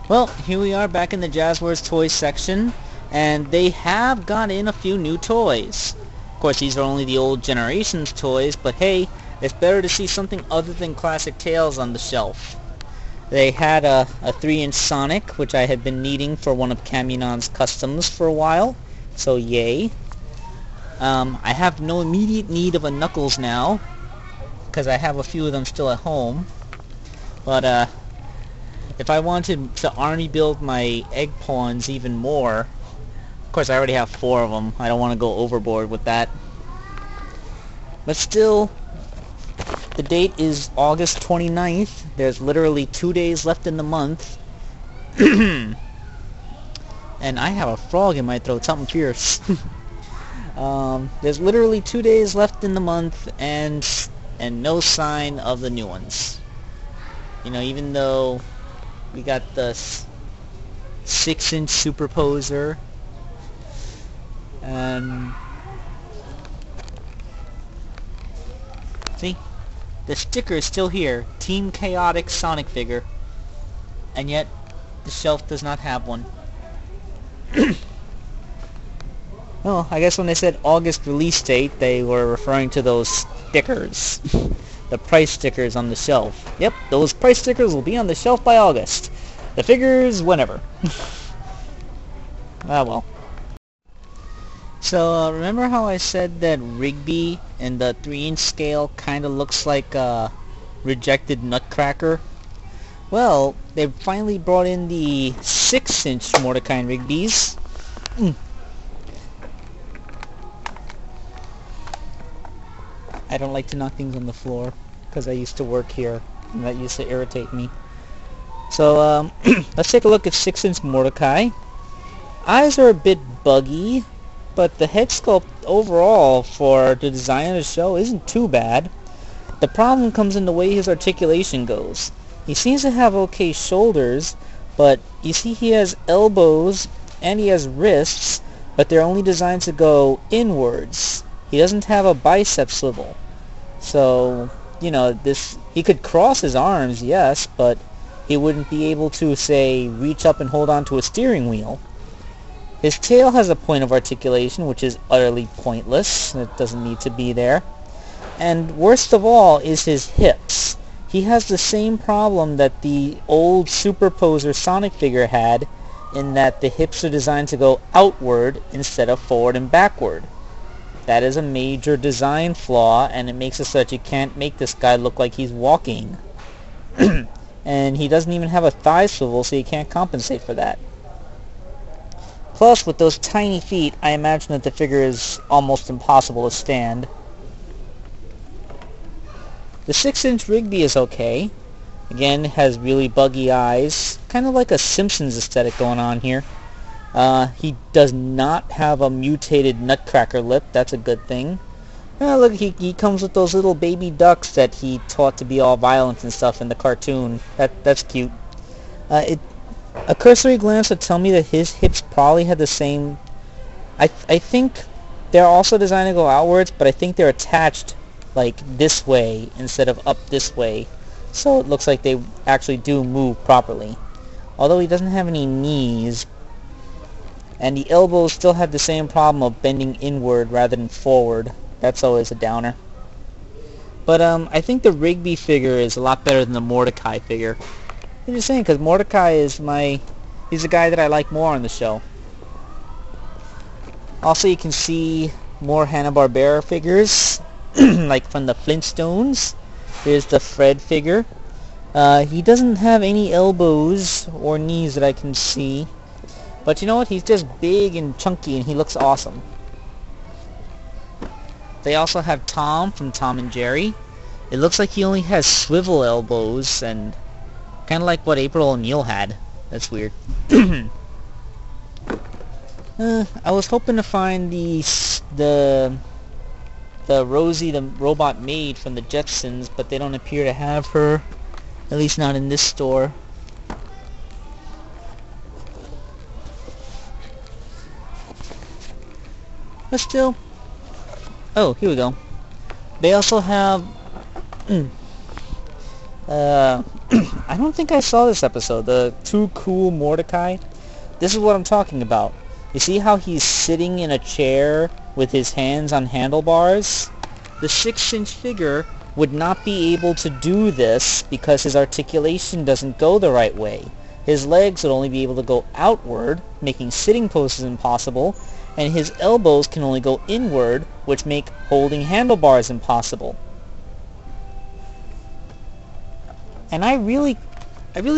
Well, here we are back in the Jazzwares toys section, and they have got in a few new toys. Of course, these are only the old generation's toys, but hey, it's better to see something other than classic Tails on the shelf. They had a 3-inch Sonic, which I had been needing for one of Camunon's customs for a while, so yay. I have no immediate need of a Knuckles now, because I have a few of them still at home, but if I wanted to army build my egg pawns even more, of course I already have 4 of them. I don't want to go overboard with that. But still, the date is August 29th. There's literally 2 days left in the month. And I have a frog in my throat, something fierce. There's literally 2 days left in the month and no sign of the new ones. You know, even though we got the 6-inch superposer, and see, the sticker is still here, Team Chaotic Sonic figure, and yet the shelf does not have one. Well, I guess when they said August release date, they were referring to those stickers. The price stickers on the shelf. Yep, those price stickers will be on the shelf by August. The figures, whenever. Ah, well. So, remember how I said that Rigby in the 3-inch scale kind of looks like a rejected Nutcracker? Well, they finally brought in the 6-inch Mordecai and Rigby's. I don't like to knock things on the floor because I used to work here and that used to irritate me. So let's take a look at 6-inch Mordecai. Eyes are a bit buggy, but the head sculpt overall for the design of the show isn't too bad. The problem comes in the way his articulation goes. He seems to have okay shoulders, but you see he has elbows and he has wrists, but they're only designed to go inwards. He doesn't have a bicep swivel. So, you know, he could cross his arms, yes, but he wouldn't be able to, say, reach up and hold on to a steering wheel. His tail has a point of articulation, which is utterly pointless. It doesn't need to be there. And worst of all is his hips. He has the same problem that the old Superposer Sonic figure had, in that the hips are designed to go outward instead of forward and backward. That is a major design flaw, and it makes it so that you can't make this guy look like he's walking. And he doesn't even have a thigh swivel, so you can't compensate for that. Plus, with those tiny feet, I imagine that the figure is almost impossible to stand. The 6-inch Rigby is okay. Again, has really buggy eyes. Kind of like a Simpsons aesthetic going on here. He does not have a mutated Nutcracker lip. That's a good thing. Look, he comes with those little baby ducks that he taught to be all violent and stuff in the cartoon. That's cute. A cursory glance would tell me that his hips probably had the same... I think they're also designed to go outwards, but I think they're attached like this way instead of up this way. So it looks like they actually do move properly. Although he doesn't have any knees. And the elbows still have the same problem of bending inward rather than forward. That's always a downer. But I think the Rigby figure is a lot better than the Mordecai figure. I'm just saying, because Mordecai is he's the guy that I like more on the show. Also, you can see more Hanna-Barbera figures, like from the Flintstones. There's the Fred figure. He doesn't have any elbows or knees that I can see. But you know what? He's just big and chunky and he looks awesome. They also have Tom from Tom and Jerry. It looks like he only has swivel elbows and kind of like what April O'Neil had. That's weird. I was hoping to find the Rosie the robot maid from the Jetsons, but they don't appear to have her. At least not in this store. But still. Oh, here we go. They also have I don't think I saw this episode, the Too Cool Mordecai. This is what I'm talking about. You see how he's sitting in a chair with his hands on handlebars? The 6-inch figure would not be able to do this because his articulation doesn't go the right way. His legs would only be able to go outward, making sitting poses impossible, and his elbows can only go inward, which make holding handlebars impossible. And I really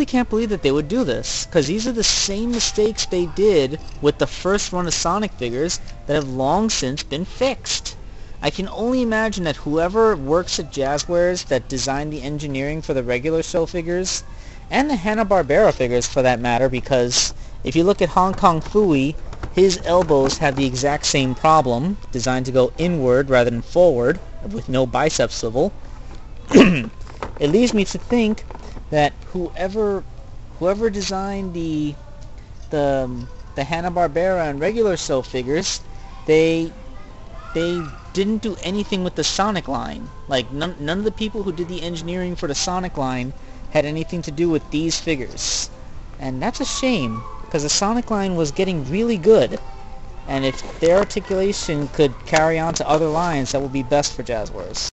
can't believe that they would do this, because these are the same mistakes they did with the first run of Sonic figures that have long since been fixed. I can only imagine that whoever works at Jazzwares that designed the engineering for the regular show figures, and the Hanna-Barbera figures for that matter, because if you look at Hong Kong Phooey, his elbows have the exact same problem, designed to go inward rather than forward, with no bicep swivel. It leads me to think that whoever designed the Hanna-Barbera and regular show figures, they didn't do anything with the Sonic line. Like none of the people who did the engineering for the Sonic line had anything to do with these figures. And that's a shame, because the Sonic line was getting really good. And if their articulation could carry on to other lines, that would be best for Jazzwares.